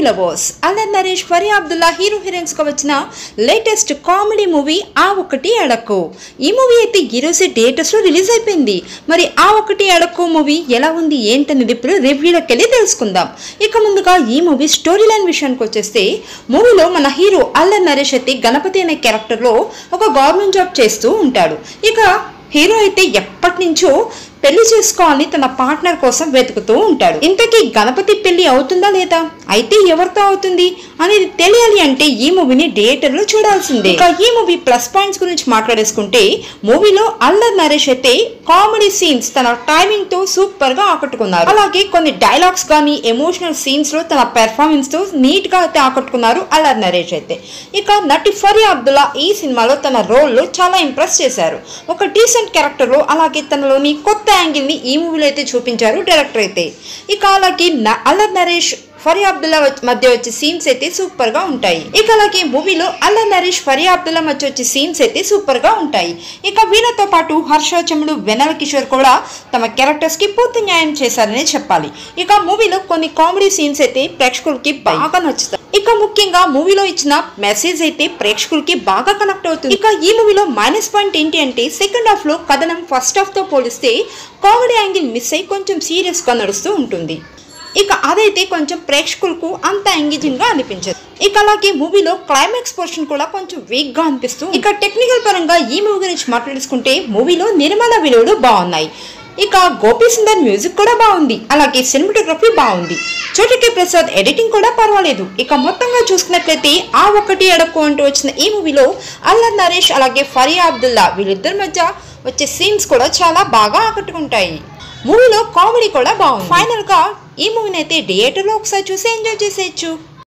Lovers Allari Naresh Faria Abdullah hero heroines గా వచ్చిన latest comedy movie ఆ ఒకటి అడక్కు. ఈ మూవీ అయితే ఈ రోజు థియేటర్స్ లో రిలీజ్ అయిపోయింది. మరి ఆ ఒకటి అడక్కు మూవీ ఎలా ఉంది ఏంటనేది ఇప్పుడు రివ్యూలోకి వెళ్ళి తెలుసుకుందాం. ఇక ముందుగా ఈ మూవీ స్టోరీ లైన్ విషయానికి వచ్చేస్తే మూవీలో మన హీరో అల్లరి నరేష్ అయితే గణపతి అనే క్యారెక్టర్ లో ఒక గవర్నమెంట్ జాబ్ చేస్తూ ఉంటాడు. ఇక హీరో అయితే ఎప్పటి నుంచో పెళ్లి చేసుకోవాలని తన పార్ట్నర్ కోసం వెతుకుతూ ఉంటాడు. ఇంతకీ గణపతి పెళ్లి అవుతుందా లేదా, అయితే ఎవరితో అవుతుంది అనేది తెలియాలి అంటే ఈ మూవీని థియేటర్ లో చూడాల్సిందే. ఇక ఈ మూవీ ప్లస్ పాయింట్స్ గురించి మాట్లాడేసుకుంటే మూవీలో అల్లరి నరేష్ అయితే కామెడీ సీన్స్ తన టైమింగ్ తో సూపర్ గా ఆకట్టుకున్నారు. అలాగే కొన్ని డైలాగ్స్ కానీ ఎమోషనల్ సీన్స్ లో తన పెర్ఫార్మెన్స్ తో నీట్ గా అయితే ఆకట్టుకున్నారు అల్లరి నరేష్ అయితే. ఇక నటి ఫరియా అబ్దుల్లా ఈ సినిమాలో తన రోల్ లో చాలా ఇంప్రెస్ చేశారు. ఒక డీసెంట్ క్యారెక్టర్ లో అలాగే తనలోని కొత్త యాంగిల్ ని ఈ మూవీలో అయితే చూపించారు డైరెక్టర్ అయితే. ఇక అలాగే అల్లరి నరేష్ ఫరియా అబ్దుల్లా మధ్య వచ్చే సీన్స్ అయితే సూపర్ గా ఉంటాయి. ఇక అలాగే మూవీలో అల్లరి నరేష్ ఫరియా అబ్దుల్లా మధ్య వచ్చే సీన్స్ అయితే సూపర్ గా ఉంటాయి. ఇక వీళ్ళతో పాటు హర్ష చముడు వెన్నెల కిషోర్ కూడా తమ క్యారెక్టర్స్ కి పూర్తి న్యాయం చేశారనే చెప్పాలి. ఇక మూవీలో కొన్ని కామెడీ సీన్స్ అయితే ప్రేక్షకులకి బాగా నచ్చుతాయి. ఇక ముఖ్యంగా మూవీలో ఇచ్చిన మెసేజ్ అయితే ప్రేక్షకులకి బాగా కనెక్ట్ అవుతుంది. ఇక ఈ మూవీలో మైనస్ పాయింట్ ఏంటి అంటే సెకండ్ హాఫ్ లో కథనం ఫస్ట్ హాఫ్ తో పోలిస్తే కామెడీ యాంగిల్ మిస్ అయి కొంచెం సీరియస్ గా నడుస్తూ ఉంటుంది. ఇక అదైతే కొంచెం ప్రేక్షకులకు అంత ఎంగేజింగ్ గా అనిపించదు. ఇక అలాగే మూవీలో క్లైమాక్స్ పోర్షన్ కూడా కొంచెం వీక్ గా అనిపిస్తుంది. ఇక టెక్నికల్ పరంగా ఈ మూవీ గురించి మాట్లాడుకుంటే మూవీలో నిర్మాణ విలువలు బాగున్నాయి. ఇక గోపి సుందర్ మ్యూజిక్ కూడా బాగుంది. అలాగే సినిమాటోగ్రఫీ బాగుంది. చోటకి ప్రసాద్ ఎడిటింగ్ కూడా పర్వాలేదు. ఇక మొత్తంగా చూసుకున్నట్లయితే ఆ ఒకటి అడక్కు అంటూ వచ్చిన ఈ మూవీలో అల్లరి నరేష్ అలాగే ఫరియా అబ్దుల్లా వీళ్ళిద్దరి మధ్య వచ్చే సీన్స్ కూడా చాలా బాగా ఆకట్టుకుంటాయి. మూవీలో కామెడీ కూడా బాగుంది. ఫైనల్ గా ఈ మూవీని అయితే థియేటర్ లో ఒకసారి చూసి ఎంజాయ్ చేసేయచ్చు.